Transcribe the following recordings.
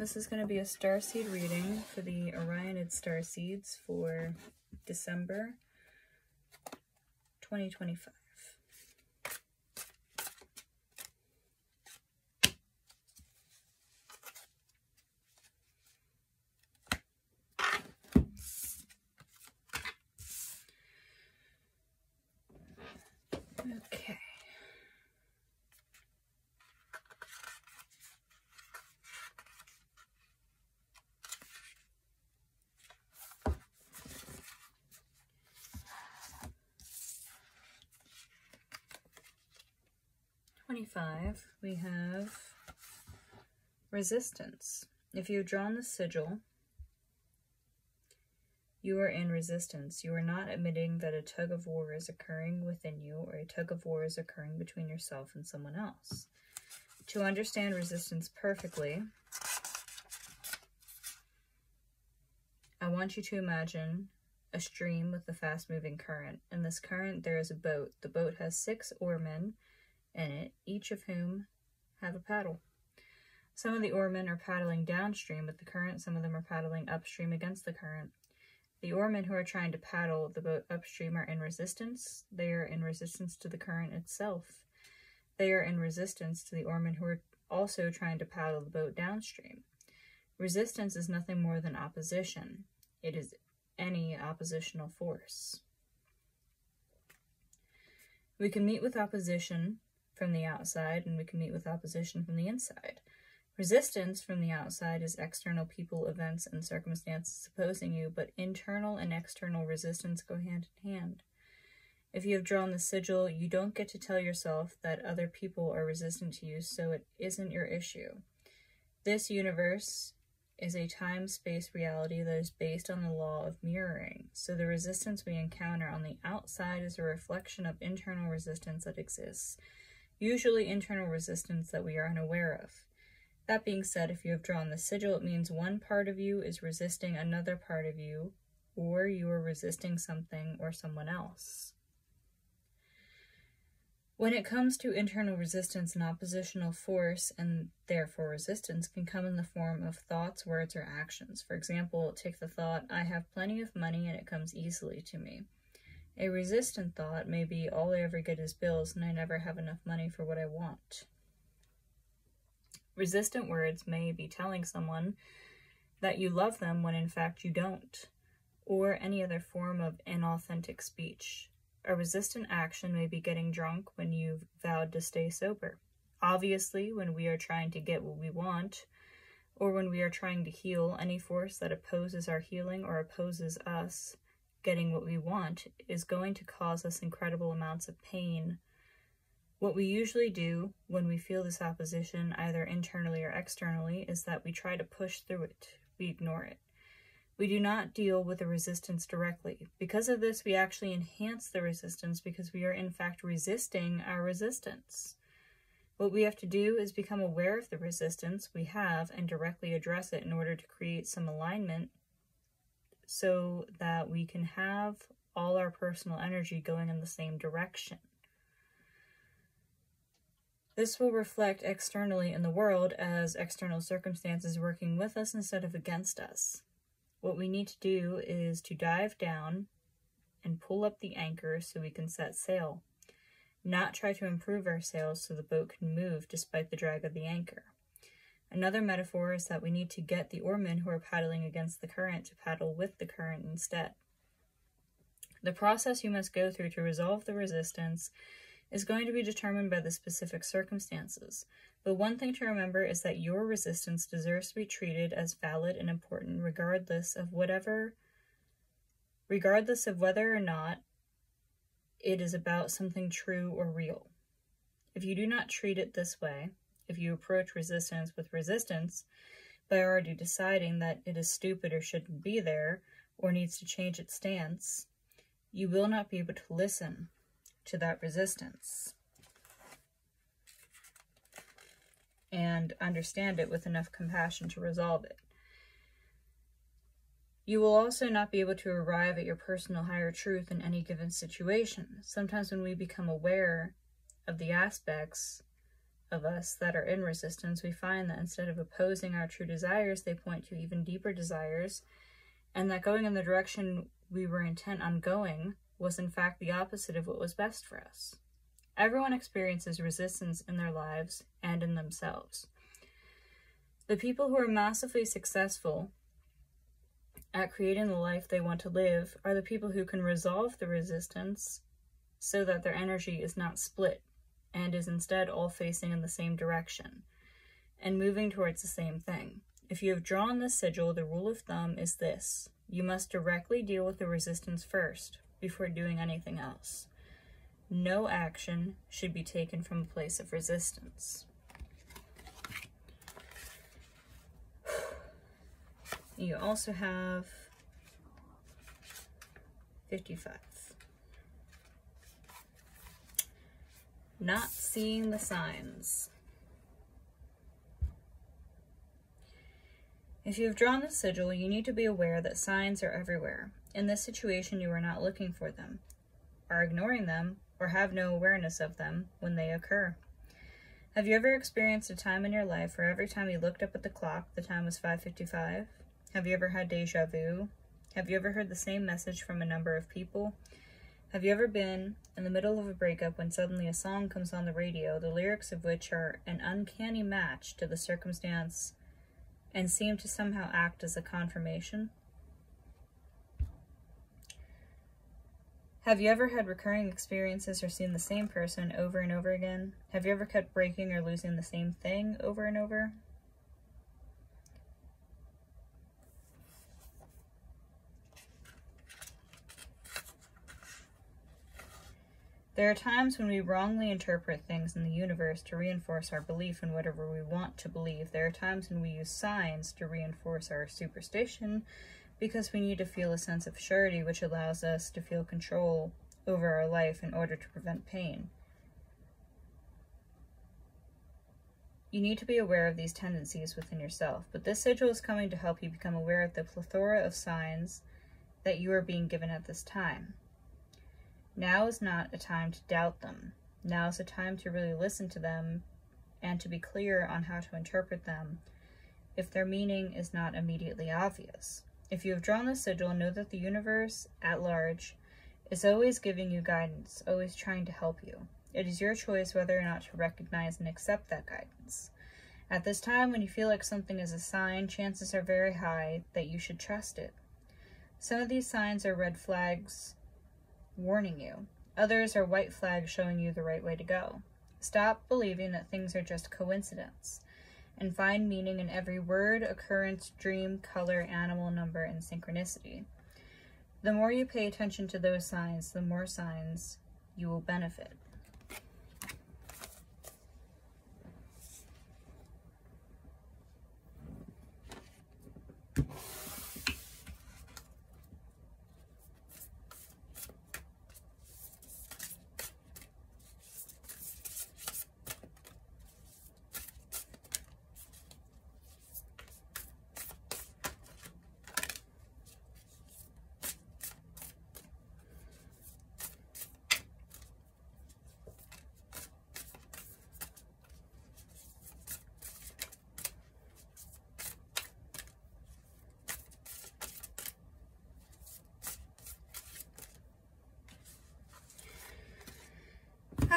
This is going to be a starseed reading for the Orionid starseeds for December 2025. Okay. We have resistance. If you've drawn the sigil, you are in resistance. You are not admitting that a tug of war is occurring within you, or a tug of war is occurring between yourself and someone else. To understand resistance perfectly, I want you to imagine a stream with a fast-moving current. In this current, there is a boat. The boat has 6 oarmen in it, each of whom have a paddle. Some of the oarmen are paddling downstream with the current, some of them are paddling upstream against the current. The oarmen who are trying to paddle the boat upstream are in resistance. They are in resistance to the current itself. They are in resistance to the oarmen who are also trying to paddle the boat downstream. Resistance is nothing more than opposition. It is any oppositional force. We can meet with opposition from the outside, and we can meet with opposition from the inside. Resistance from the outside is external people, events, and circumstances opposing you, but internal and external resistance go hand in hand. If you have drawn the sigil, you don't get to tell yourself that other people are resistant to you, so it isn't your issue. This universe is a time-space reality that is based on the law of mirroring, so the resistance we encounter on the outside is a reflection of internal resistance that exists, usually internal resistance that we are unaware of. That being said, if you have drawn the sigil, it means one part of you is resisting another part of you, or you are resisting something or someone else. When it comes to internal resistance, an oppositional force, and therefore resistance, can come in the form of thoughts, words, or actions. For example, take the thought, I have plenty of money and it comes easily to me. A resistant thought may be, all I ever get is bills and I never have enough money for what I want. Resistant words may be telling someone that you love them when in fact you don't, or any other form of inauthentic speech. A resistant action may be getting drunk when you've vowed to stay sober. Obviously, when we are trying to get what we want, or when we are trying to heal, any force that opposes our healing or opposes us getting what we want is going to cause us incredible amounts of pain. What we usually do when we feel this opposition, either internally or externally, is that we try to push through it. We ignore it. We do not deal with the resistance directly. Because of this, we actually enhance the resistance because we are in fact resisting our resistance. What we have to do is become aware of the resistance we have and directly address it in order to create some alignment so that we can have all our personal energy going in the same direction. This will reflect externally in the world as external circumstances working with us instead of against us. What we need to do is to dive down and pull up the anchor so we can set sail, not try to improve our sails so the boat can move despite the drag of the anchor. Another metaphor is that we need to get the oarmen who are paddling against the current to paddle with the current instead. The process you must go through to resolve the resistance is going to be determined by the specific circumstances. But one thing to remember is that your resistance deserves to be treated as valid and important regardless of whether or not it is about something true or real. If you do not treat it this way, if you approach resistance with resistance by already deciding that it is stupid or shouldn't be there or needs to change its stance, you will not be able to listen to that resistance and understand it with enough compassion to resolve it. You will also not be able to arrive at your personal higher truth in any given situation. Sometimes when we become aware of the aspects of us that are in resistance, we find that instead of opposing our true desires, they point to even deeper desires, and that going in the direction we were intent on going was in fact the opposite of what was best for us. Everyone experiences resistance in their lives and in themselves. The people who are massively successful at creating the life they want to live are the people who can resolve the resistance so that their energy is not split and is instead all facing in the same direction and moving towards the same thing. If you have drawn this sigil, the rule of thumb is this: you must directly deal with the resistance first before doing anything else. No action should be taken from a place of resistance. You also have 55. Not seeing the signs. If you have drawn the sigil, you need to be aware that signs are everywhere. In this situation, you are not looking for them, are ignoring them, or have no awareness of them when they occur. Have you ever experienced a time in your life where every time you looked up at the clock, the time was 5:55? Have you ever had deja vu? Have you ever heard the same message from a number of people? Have you ever been in the middle of a breakup when suddenly a song comes on the radio, the lyrics of which are an uncanny match to the circumstance and seem to somehow act as a confirmation? Have you ever had recurring experiences or seen the same person over and over again? Have you ever kept breaking or losing the same thing over and over? There are times when we wrongly interpret things in the universe to reinforce our belief in whatever we want to believe. There are times when we use signs to reinforce our superstition because we need to feel a sense of surety, which allows us to feel control over our life in order to prevent pain. You need to be aware of these tendencies within yourself, but this sigil is coming to help you become aware of the plethora of signs that you are being given at this time. Now is not a time to doubt them. Now is a time to really listen to them and to be clear on how to interpret them if their meaning is not immediately obvious. If you have drawn the sigil, know that the universe at large is always giving you guidance, always trying to help you. It is your choice whether or not to recognize and accept that guidance. At this time, when you feel like something is a sign, chances are very high that you should trust it. Some of these signs are red flags warning you. Others are white flags showing you the right way to go. Stop believing that things are just coincidence, and find meaning in every word, occurrence, dream, color, animal, number, and synchronicity. The more you pay attention to those signs, the more signs you will benefit.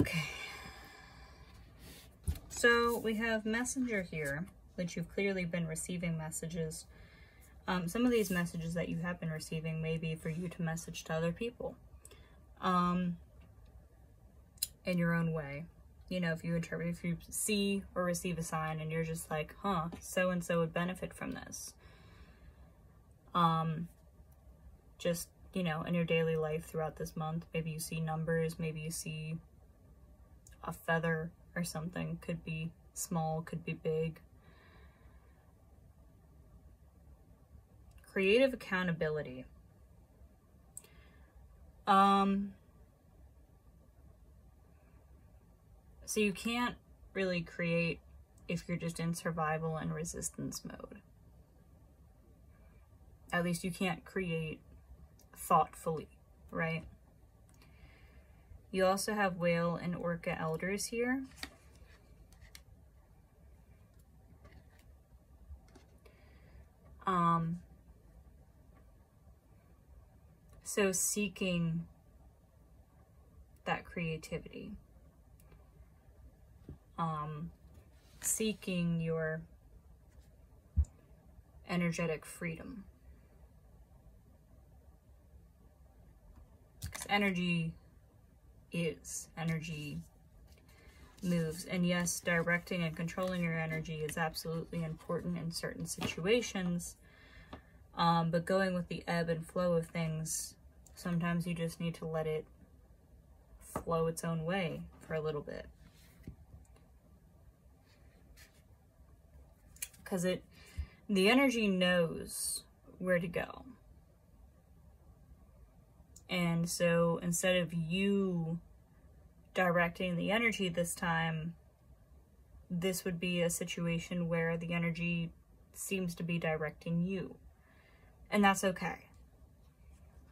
Okay, so we have messenger here, which you've clearly been receiving messages. Some of these messages that you have been receiving may be for you to message to other people in your own way. You know, if you see or receive a sign and you're just like, huh, so-and-so would benefit from this. Just, you know, in your daily life throughout this month, maybe you see numbers, maybe you see a feather or something. Could be small, could be big. Creative accountability. So you can't really create if you're just in survival and resistance mode. At least you can't create thoughtfully, right? You also have whale and orca elders here. So seeking that creativity, seeking your energetic freedom. Because energy moves. And yes, directing and controlling your energy is absolutely important in certain situations. But going with the ebb and flow of things, sometimes you just need to let it flow its own way for a little bit. Because the energy knows where to go. And so instead of you directing the energy this time, this would be a situation where the energy seems to be directing you. And that's okay.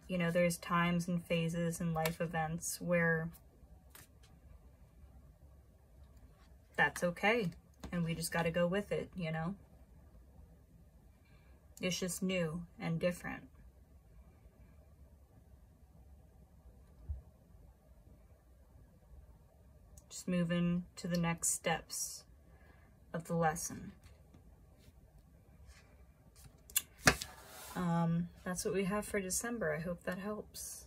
You know, there's times and phases and life events where that's okay. And we just got to go with it, you know? It's just new and different. Just moving to the next steps of the lesson. That's what we have for December. I hope that helps.